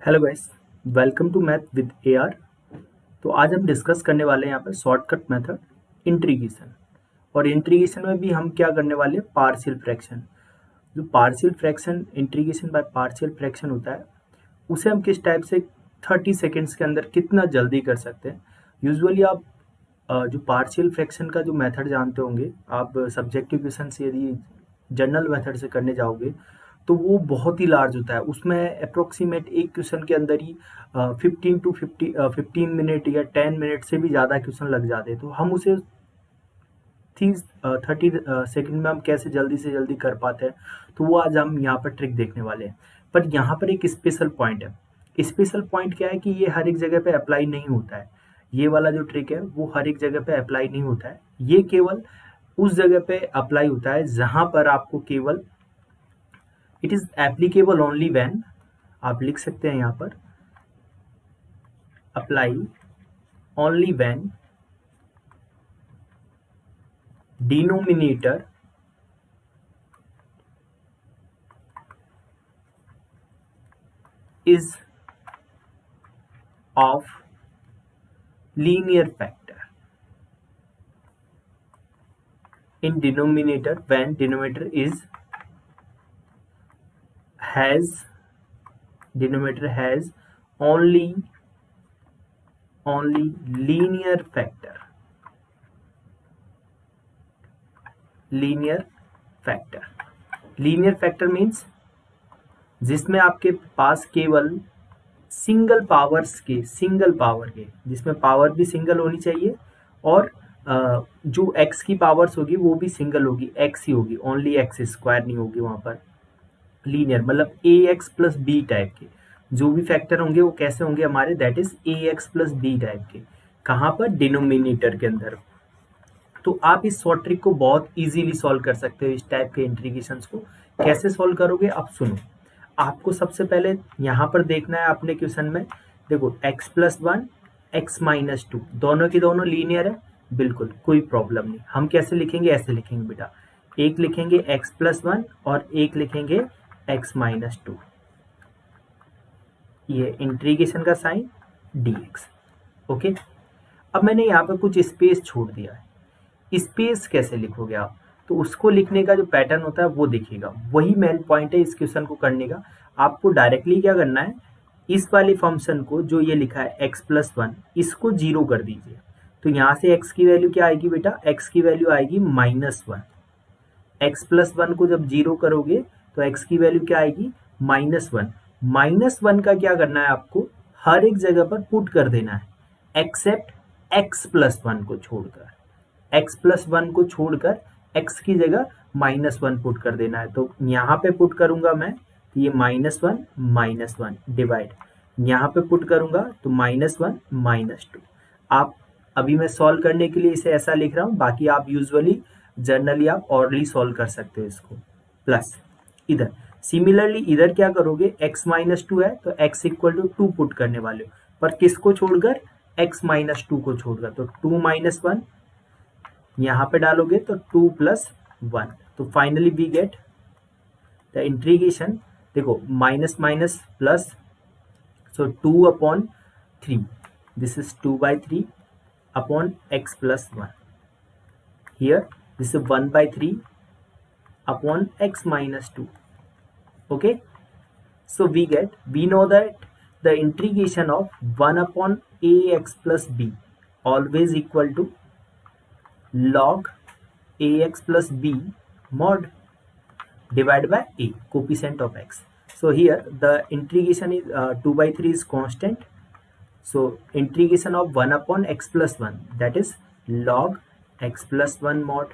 Hello guys, welcome to math with AR. तो आज हम डिस्कस करने वाले हैं यहाँ पर शॉर्टकट मेथड इंटीग्रेशन। और इंटीग्रेशन में भी हम क्या करने वाले हैं, पार्शियल फ्रैक्शन। जो partial fraction integration by partial fraction होता है, उसे हम किस टाइप से 30 सेकेंड्स के अंदर कितना जल्दी कर सकते हैं। यूजुअली आप जो पार्शियल फ्रैक्शन का जो मेथड जानते होंगे, आप सब्जेक्टिव क्वेश्चन से यदि जनरल मेथड से करने जाओगे तो वो बहुत ही लार्ज होता है। उसमें अप्रोक्सीमेट एक क्वेश्चन के अंदर ही 15 या 10 मिनट से भी ज़्यादा क्वेश्चन लग जाते हैं। तो हम उसे 30 सेकंड में हम कैसे जल्दी से जल्दी कर पाते हैं, तो वो आज हम यहाँ पर ट्रिक देखने वाले हैं। पर यहाँ पर एक स्पेशल पॉइंट है। स्पेशल पॉइंट क्या है कि ये हर एक जगह पे अप्लाई नहीं होता है। ये वाला जो ट्रिक है वो हर एक जगह पे अप्लाई नहीं होता है। ये केवल उस जगह पे अप्लाई होता है जहाँ पर आपको केवल it is applicable only when, आप लिख सकते हैं यहाँ पर apply only when denominator is of linear factor. In denominator, when denominator has only linear factor. Linear factor means जिसमें आपके पास केवल सिंगल पावर के, जिसमें पावर भी सिंगल होनी चाहिए और जो एक्स की पावर्स होगी वो भी सिंगल होगी, एक्स ही होगी, ओनली एक्स स्क्वायर नहीं होगी वहां पर। लीनियर मतलब A x plus B type के जो भी फैक्टर होंगे वो कैसे होंगे हमारे, that is A x plus B type के। कहाँ पर, डिनोमिनेटर के अंदर। तो आप इस शॉर्ट ट्रिक को बहुत इजीली सॉल्व कर सकते हो। इस टाइप के इंटीग्रेशंस को कैसे सॉल्व करोगे, अब सुनो। आपको सबसे पहले यहाँ पर देखना है अपने क्वेश्चन में, देखो x+1 x-2 दोनों की दोनों लीनियर है, बिल्कुल कोई प्रॉब्लम नहीं। हम कैसे लिखेंगे, ऐसे लिखेंगे बेटा, एक लिखेंगे x+1 और एक लिखेंगे x-2, ये इंटीग्रेशन का साइन dx। ओके, अब मैंने यहाँ पर कुछ स्पेस छोड़ दिया है। स्पेस कैसे लिखोगे आप, तो उसको लिखने का जो पैटर्न होता है वो देखिएगा। वही मेन पॉइंट है इस क्वेश्चन को करने का। आपको डायरेक्टली क्या करना है, इस वाले फंक्शन को जो ये लिखा है x+1, इसको 0 कर दीजिए। तो यहाँ से x की वैल्यू क्या आएगी बेटा, x की वैल्यू आएगी -1। x+1 को जब 0 करोगे तो x की वैल्यू क्या आएगी, -1। -1 का क्या करना है आपको, हर एक जगह पर पुट कर देना है एक्सेप्ट x+1 को छोड़कर। x+1 को छोड़कर x की जगह -1 पुट कर देना है। तो यहाँ पे पुट करूंगा मैं, तो ये -1 डिवाइड, यहाँ पे पुट करूंगा तो -1 -2। आप अभी मैं सॉल्व करने के लिए इसे ऐसा लिख रहा हूँ, बाकी आप यूजुअली जनरली आप ऑर्डरली सॉल्व कर सकते हो इसको। प्लस इधर सिमिलरली इधर क्या करोगे, x-2 है तो x इक्वल टू 2 पुट करने वाले हो, पर किसको छोड़कर, x-2 को छोड़कर। तो 2 - 1 यहाँ पे डालोगे तो 2 + 1, तो finally we get the integration. देखो minus minus plus, so 2/3, this is 2/3 upon x+1, here this is 1/3 upon x-2। okay, so we know that the integration of 1/ax plus b always equal to log ax plus b mod divided by a, coefficient of x. So here the integration is 2/3 is constant, so integration of 1/x+1, that is log x+1 mod,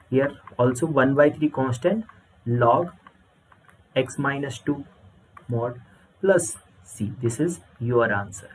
here also 1/3 constant, log x-2 mod plus c, this is your answer।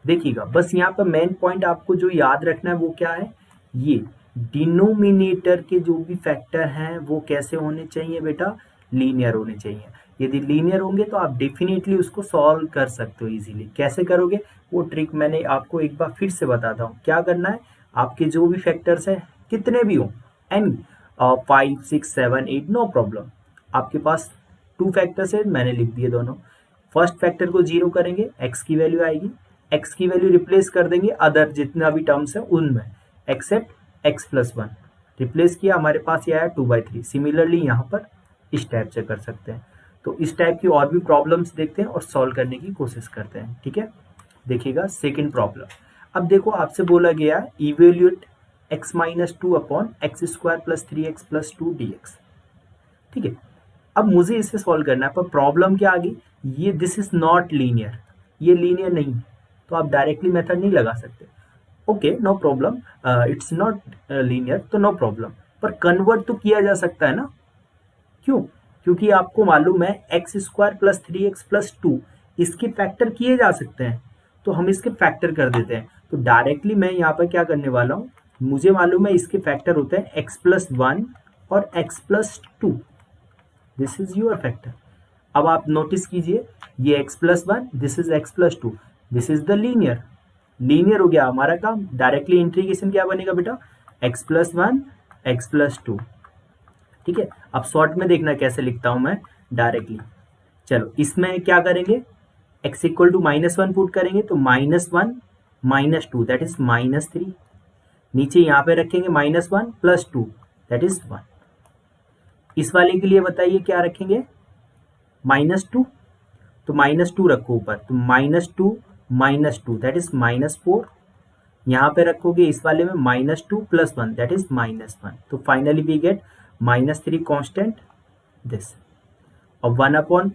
देखिएगा बस यहाँ पर main point आपको जो याद रखना है वो क्या है, ये डिनोमिनेटर के जो भी फैक्टर हैं वो कैसे होने चाहिए बेटा, लीनियर होने चाहिए। यदि लीनियर होंगे तो आप डेफिनेटली उसको सॉल्व कर सकते हो इजीली। कैसे करोगे वो ट्रिक मैंने आपको एक बार फिर से बताता हूँ। क्या करना है, आपके जो भी फैक्टर्स हैं कितने भी हो, एनी 5 6 7 8 नो प्रॉब्लम, आपके पास 2 फैक्टर्स है, मैंने लिख दिए दोनों। फर्स्ट फैक्टर को 0 करेंगे, x की वैल्यू आएगी, x की वैल्यू रिप्लेस कर देंगे अदर जितना भी टर्म्स है उनमें, एक्सेप्ट x प्लस 1 रिप्लेस किया, हमारे पास ये आया 2/3। सिमिलरली यहाँ पर इस टाइप से कर सकते हैं। तो इस टाइप की और भी प्रॉब्लम्स देखते हैं और सॉल्व करने की कोशिश करते हैं, ठीक है। देखिएगा सेकेंड प्रॉब्लम। अब देखो आपसे बोला गया evaluate x minus 2 upon x square plus 3x plus 2 dx, ठीक है। अब मुझे इसे सॉल्व करना है, पर प्रॉब्लम क्या आ गई, ये दिस इज नॉट लीनियर, ये लीनियर नहीं है, तो आप डायरेक्टली मेथड नहीं लगा सकते। Okay no problem, it's not linear तो नो प्रॉब्लम, पर कन्वर्ट तो किया जा सकता है ना। क्यों? क्योंकि आपको मालूम है x square plus 3x plus 2 इसके फैक्टर किए जा सकते हैं, तो हम इसके फैक्टर कर देते हैं। तो डायरेक्टली मैं यहाँ पर क्या करने वाला हूँ, मुझे मालूम है इसके फैक्टर होते हैं x प्लस 1 और x plus 2, this is your factor. अब आप नोटिस कीजिए ये x plus 1, this is x plus 2, this is the linear, linear हो गया हमारा काम। डायरेक्टली इंटीग्रेशन क्या बनेगा बेटा, x प्लस 1 x प्लस 2, ठीक है। अब शॉर्ट में देखना कैसे लिखता हूं मैं डायरेक्टली। चलो इसमें क्या करेंगे, x इक्वल टू -1 पुट करेंगे, तो -1 -2 दैट इज -3, नीचे यहाँ पे रखेंगे -1 प्लस 2 दैट इज 1। इस वाले के लिए बताइए क्या रखेंगे, -2, तो -2 रखो ऊपर, तो -2 दैट इज -4। यहाँ पे रखोगे इस वाले में -2 प्लस 1 दैट इज -1, तो finally we get -3 constant this, और 1 अपॉन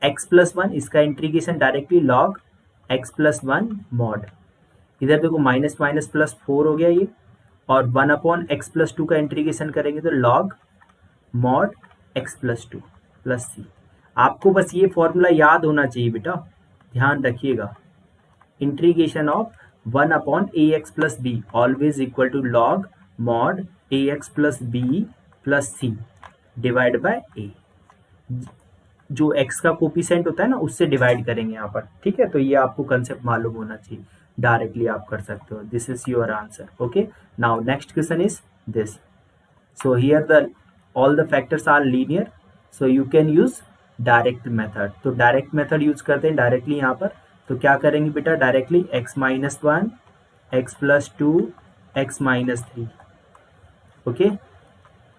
x प्लस 1 इसका integration directly log x plus 1 mod, इधर देखो माइनस माइनस प्लस 4 हो गया ये, और 1 अपॉन x प्लस 2 का इंटीग्रेशन करेंगे तो log mod x plus 2 plus c। आपको बस ये फॉर्मूला याद होना चाहिए बेटा, ध्यान रखिएगा, integration of 1 upon a x plus b always equal to log mod a x plus b plus c divide by a, जो x का कोफिशिएंट होता है ना उससे डिवाइड करेंगे यहाँ पर, ठीक है। तो ये आपको कंसेप्ट मालूम होना चाहिए, डायरेक्टली आप कर सकते हो। This is your answer, okay. Now next question is this, so here the all the factors are linear, so you can use direct method. तो डायरेक्ट मेथड यूज करते हैं डायरेक्टली यहाँ पर, तो क्या करेंगे बेटा directly x minus 1 x plus 2 x minus 3, okay.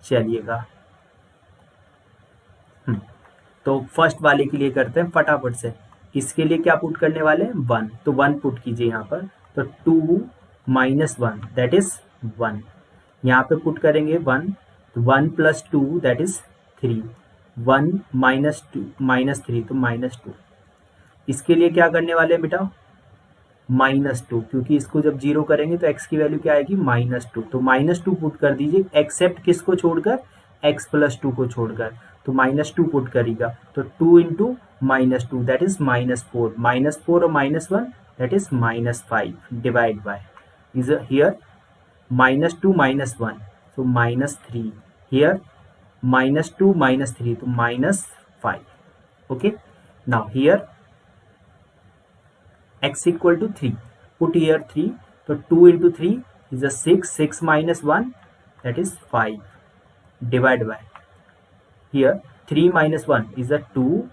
चलिएगा तो फर्स्ट वाले के लिए करते हैं फटाफट से। इसके लिए क्या पुट करने वाले हैं, 1, तो 1 पुट कीजिए यहाँ पर, तो 2 माइनस 1 दैट इज 1, यहाँ पे पुट करेंगे 1, तो 1 प्लस 2 दैट इज 3, 1 माइनस 3 तो -2। इसके लिए क्या करने वाले हैं बेटा, -2, क्योंकि इसको जब 0 करेंगे तो x की वैल्यू क्या आएगी, -2, तो -2 पुट कर दीजिए, एक्सेप्ट किसको छोड़कर, x प्लस 2 को छोड़कर, तो -2 पुट करेगा, तो 2 इंटू -2 दैट इज -4, -4 और -1 that is -5 divide by is here -2 -1 so -3, here -2 -3 तो -5, okay। Now here x equal to 3, put here 3, so 2 into 3 is a 6, 6 minus 1 that is 5 divided by here 3 minus 1 is a 2,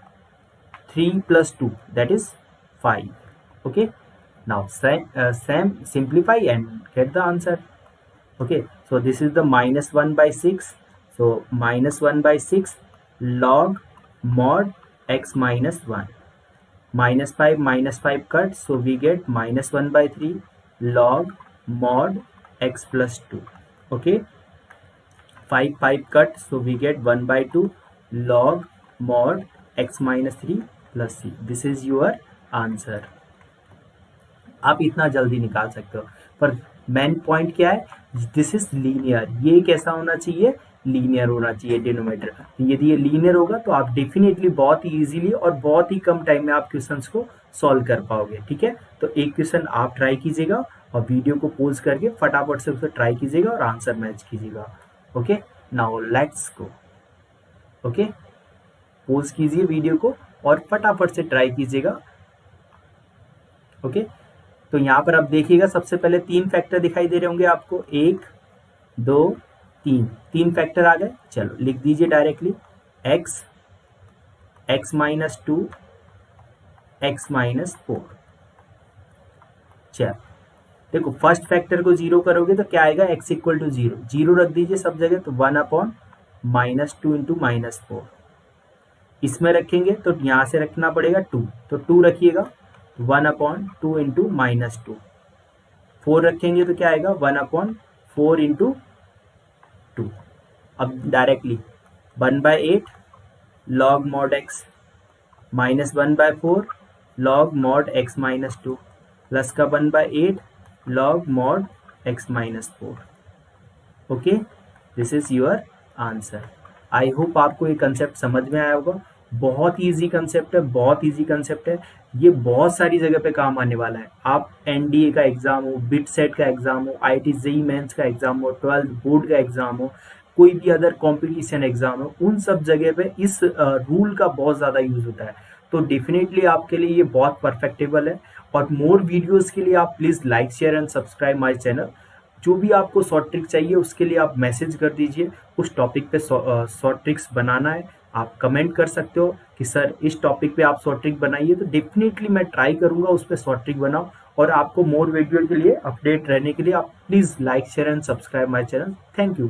3 plus 2 that is 5, okay। Now same simplify and get the answer, okay। So this is the -1 by 6, so -1 by 6 log mod x minus 1, -5 cut, so we get -1 by 3 log mod x plus 2, okay। 5 cut, so we get 1 by 2 log mod x minus 3 plus c, this is your answer। आप इतना जल्दी निकाल सकते हो, पर main point क्या है, this is linear, ये कैसा होना चाहिए, लीनियर होना चाहिए डिनोमिनेटर। यदि ये लीनियर होगा तो आप डेफिनेटली बहुत ही इजीली और बहुत ही कम टाइम में आप क्वेश्चंस को सॉल्व कर पाओगे, ठीक है। तो एक क्वेश्चन आप ट्राई कीजिएगा और वीडियो को पॉज करके फटाफट से उसे ट्राई कीजिएगा और आंसर मैच कीजिएगा, okay. Now let's go, okay. Pause कीजिए वीडियो को और फटाफट से ट्राई कीजिएगा, ओके। तो यहाँ पर आप देखिएगा सबसे पहले 3 फैक्टर दिखाई दे रहे होंगे आपको, 1 2 3 फैक्टर आ गए। चलो लिख दीजिए directly, x minus 2 x minus 4। चलो देखो, फर्स्ट फैक्टर को जीरो करोगे तो क्या आएगा, x equal to zero, zero रख दीजिए सब जगह, तो 1/-2 इंटू -4। इसमें रखेंगे तो यहाँ से रखना पड़ेगा 2, तो 2 रखिएगा, 1/2 इंटू -2। 4 रखेंगे तो क्या आएगा, 1/4 इंटू 2। अब directly 1/8 log mod x minus 1/4 log mod x minus 2 plus का 1/8 log mod x minus 4। Okay, this is your answer. I hope आपको ये कंसेप्ट समझ में आया होगा। बहुत इजी कंसेप्ट है, बहुत इजी कंसेप्ट है। ये बहुत सारी जगह पे काम आने वाला है। आप एनडीए का एग्जाम हो, बिट सेट का एग्जाम हो, आईआईटी जेईई मेंस का एग्जाम हो, 12th बोर्ड का एग्जाम हो, कोई भी अदर कॉम्पिटिशन एग्जाम हो, उन सब जगह पे इस रूल का बहुत ज़्यादा यूज होता है। तो डेफिनेटली आपके लिए ये बहुत परफेक्टेबल है। और मोर वीडियोज़ के लिए आप please like share and subscribe my channel. जो भी आपको शॉर्ट ट्रिक चाहिए उसके लिए आप मैसेज कर दीजिए, उस टॉपिक पे शॉर्ट ट्रिक्स बनाना है। आप कमेंट कर सकते हो कि सर इस टॉपिक पे आप शॉर्ट ट्रिक बनाइए, तो डेफिनेटली मैं ट्राई करूंगा उस पर शॉर्ट ट्रिक बनाऊं। और आपको मोर वीडियो के लिए अपडेट रहने के लिए आप please like share and subscribe my channel. Thank you.